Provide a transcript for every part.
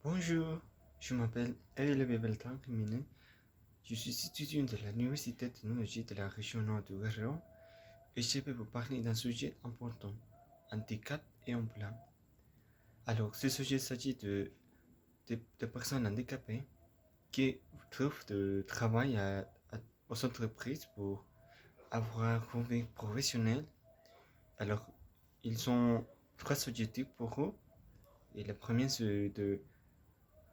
Bonjour, je m'appelle Eliel Beltrán Jiménez. Je suis étudiant de l'Université de technologie de la région nord du Guerrero et je vais vous parler d'un sujet important, handicap et emploi. Alors, ce sujet s'agit de personnes handicapées qui trouvent du travail aux entreprises pour avoir une vie professionnelle. Alors, ils ont trois objectifs pour eux. Et le premier, c'est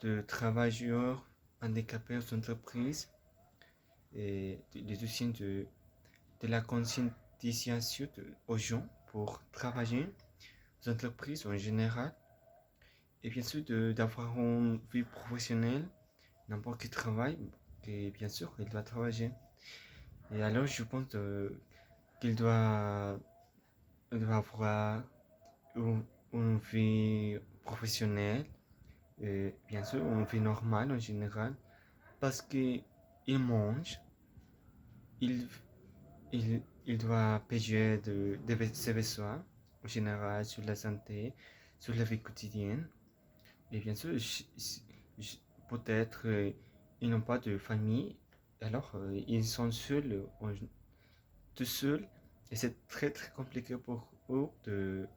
de travailleurs handicapés aux entreprises et le deuxième de la conscientisation aux gens pour travailler aux entreprises en général et bien sûr d'avoir une vie professionnelle, n'importe quel travail, et bien sûr il doit travailler. Et alors je pense qu'il doit avoir une vie professionnelle et bien sûr une vie normale en général parce qu'il mange, il, il doit payer ses besoins en général sur la santé, sur la vie quotidienne. Et bien sûr, peut-être ils n'ont pas de famille, alors ils sont seuls, tout seuls, et c'est très très compliqué pour eux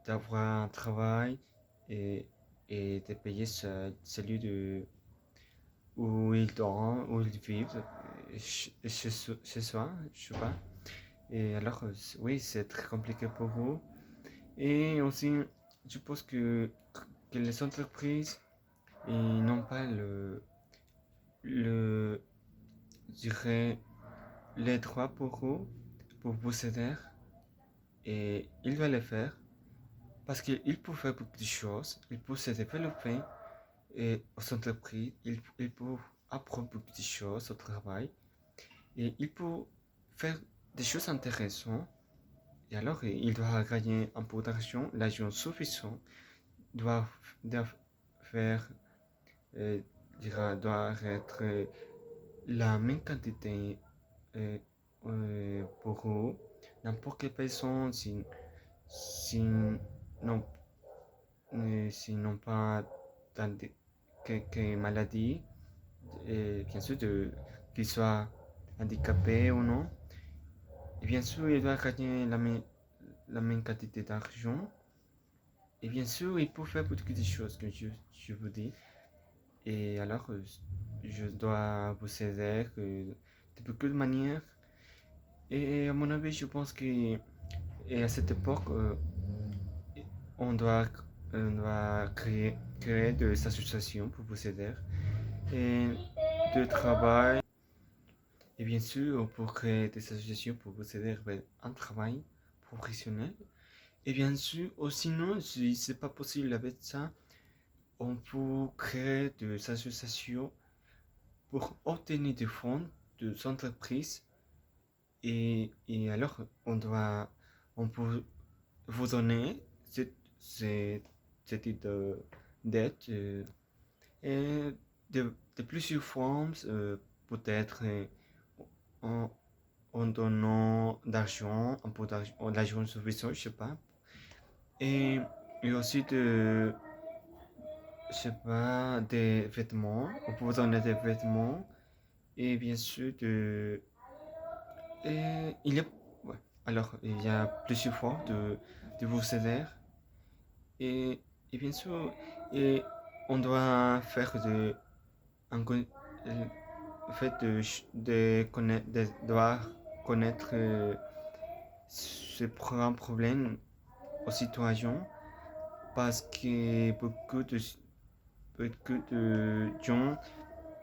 d'avoir un travail et, et de payer celui où ils dorment, où ils vivent, chez soi, je sais pas. Et alors, oui, c'est très compliqué pour vous. Et aussi, je pense que les entreprises ils n'ont pas le, je dirais, les droits pour eux, pour vous aider. Et ils doivent le faire parce qu'ils peuvent faire beaucoup de choses. Ils peuvent se développer et aux entreprises. Ils peuvent apprendre beaucoup de choses au travail. Et ils peuvent faire des choses intéressantes. Et alors, il doit gagner un peu d'argent, l'argent suffisant, doit, doit faire, euh, doit être la même quantité pour eux. N'importe quelle personne, si non, s'ils n'ont pas quelques maladies, bien sûr, qu'ils soient handicapés ou non, et bien sûr, ils doivent gagner la même quantité d'argent. Et bien sûr, il peut faire beaucoup de choses que je vous dis. Et alors, je dois vous aider de beaucoup de manières. Et à mon avis, je pense qu'à cette époque, on doit, créer des associations pour vous aider. Et de travail. Et bien sûr, pour créer des associations pour vous aider vers un travail professionnel. Et bien sûr, ou sinon, si c'est pas possible avec ça, on peut créer des associations pour obtenir des fonds des entreprises et alors on peut vous donner ce type d'aide et de plusieurs formes, peut-être en, en donnant d'argent, un peu d'argent suffisant, je sais pas, et, et aussi je sais pas, des vêtements, on peut vous donner des vêtements et bien sûr et il y a, ouais. Alors, il y a plusieurs formes de vous aider. Et, et bien sûr, et on doit faire le fait de connaître, de devoir connaître ce grand problème aux citoyens parce que beaucoup de gens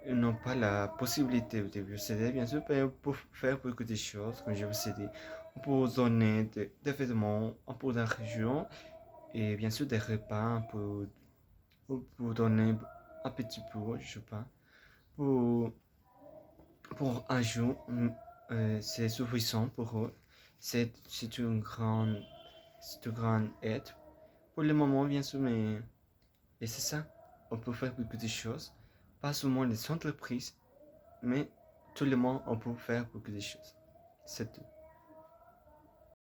n'ont pas la possibilité de vous aider, bien sûr, pour faire beaucoup de choses, comme je vous ai dit. On peut donner des vêtements, un peu d'argent et bien sûr des repas pour donner un petit peu, je sais pas. Pour, pour un jour, c'est suffisant pour eux. C'est une grande aide. Pour le moment, bien sûr, mais et c'est ça. On peut faire beaucoup de choses. Pas seulement les entreprises, mais tout le monde, on peut faire beaucoup de choses. C'est tout.